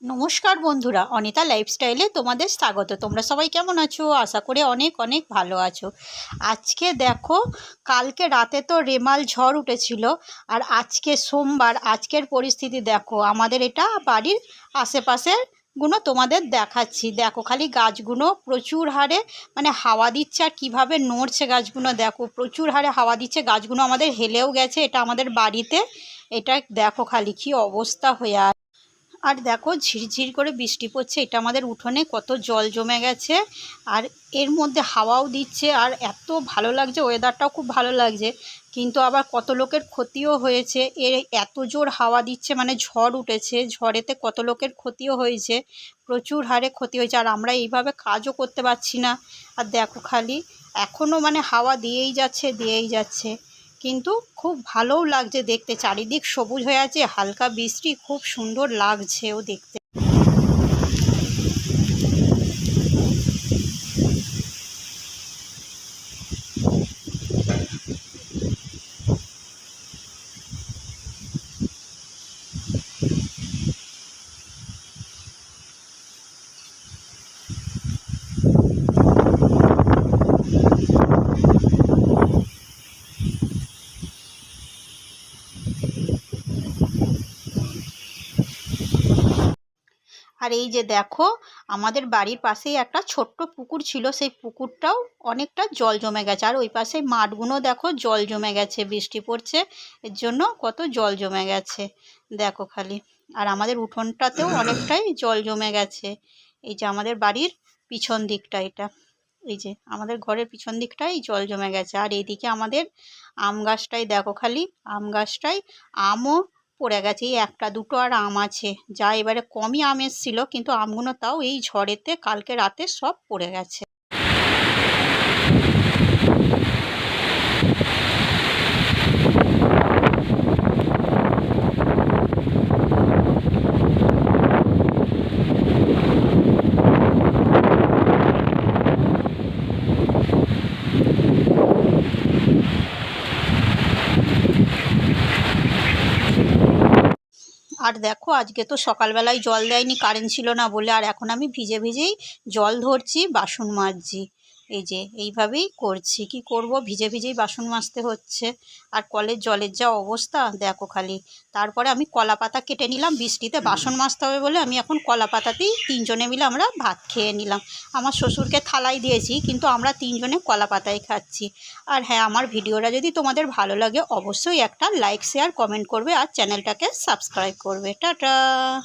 নমস্কার বন্ধুরা, অনিতা লাইফস্টাইলে তোমাদের স্বাগত। তোমরা সবাই কেমন আছো? আশা করি অনেক অনেক ভালো আছো। আজকে দেখো, কালকে রাতে তো রেমাল ঝড় উঠেছিল, আর আজকে সোমবার, আজকের পরিস্থিতি দেখো। আমাদের এটা বাড়ির আশেপাশের গুলো তোমাদের দেখাচ্ছি। দেখো খালি গাছগুলো প্রচুর হারে হাওয়া দিচ্ছে, আর কীভাবে নড়ছে গাছগুলো দেখো। প্রচুর হারে হাওয়া দিচ্ছে, গাছগুলো আমাদের হেলেও গেছে। এটা আমাদের বাড়িতে, এটা দেখো খালি কী অবস্থা হয়ে আছে। আর দেখো ঝিরঝির করে বৃষ্টি পড়ছে, এটা আমাদের উঠোনে কত জল জমে গেছে। আর এর মধ্যে হাওয়াও দিচ্ছে, আর এত ভালো লাগছে, ওয়েদারটাও খুব ভালো লাগছে। কিন্তু আবার কত লোকের ক্ষতিও হয়েছে। এর এত জোর হাওয়া দিচ্ছে, ঝড় উঠেছে, ঝড়েতে কত লোকের ক্ষতিও হয়েছে, প্রচুর হারে ক্ষতি হয়েছে। আর আমরা এইভাবে কাজও করতে পারছি না। আর দেখো খালি এখনও হাওয়া দিয়েই যাচ্ছে দিয়েই যাচ্ছে। কিন্তু খুব ভালোও লাগছে দেখতে, চারিদিক সবুজ হয়ে আছে, হালকা বৃষ্টি, খুব সুন্দর লাগছেও দেখতে। আর এই যে দেখো, আমাদের বাড়ির পাশেই একটা ছোট্ট পুকুর ছিল, সেই পুকুরটাও অনেকটা জল জমে গেছে। আর ওই পাশে মাঠগুলো দেখো জল জমে গেছে, বৃষ্টি পড়ছে এর জন্য কত জল জমে গেছে দেখো খালি। আর আমাদের উঠোনটাতেও অনেকটাই জল জমে গেছে। এই যে আমাদের বাড়ির পিছন দিকটা, এটা এই যে আমাদের ঘরের পিছন দিকটাই জল জমে গেছে। আর এইদিকে আমাদের আম গাছটাই দেখো খালি, আম গাছটাই আমও পড়ে গেছে। এই একটা দুটো আর আম আছে, যা এবারে কমই আম এসেছিল, কিন্তু আমগুলো তাও এই ঝড়েতে কালকে রাতে সব পড়ে গেছে। আর দেখো আজকে তো সকালবেলায় জল দেয়নি, কারেন্ট ছিল না বলে। আর এখন আমি ভিজে ভিজেই জল ধরছি, বাসন মাজছি। এই যে এইভাবেই করছি, কি করব, ভিজে ভিজেই বাসন মাজতে হচ্ছে। আর কলের জলের যা অবস্থা দেখো খালি। তারপরে আমি কলা পাতা কেটে নিলাম, বৃষ্টিতে বাসন মাজতে হবে বলে আমি এখন কলা পাতাতেই তিনজনে মিলে আমরা ভাত খেয়ে নিলাম। আমার শ্বশুরকে থালাই দিয়েছি, কিন্তু আমরা তিনজনে কলা পাতাই খাচ্ছি। আর হ্যাঁ, আমার ভিডিওটা যদি তোমাদের ভালো লাগে অবশ্যই একটা লাইক শেয়ার কমেন্ট করবে, আর চ্যানেলটাকে সাবস্ক্রাইব করবে। টাটা।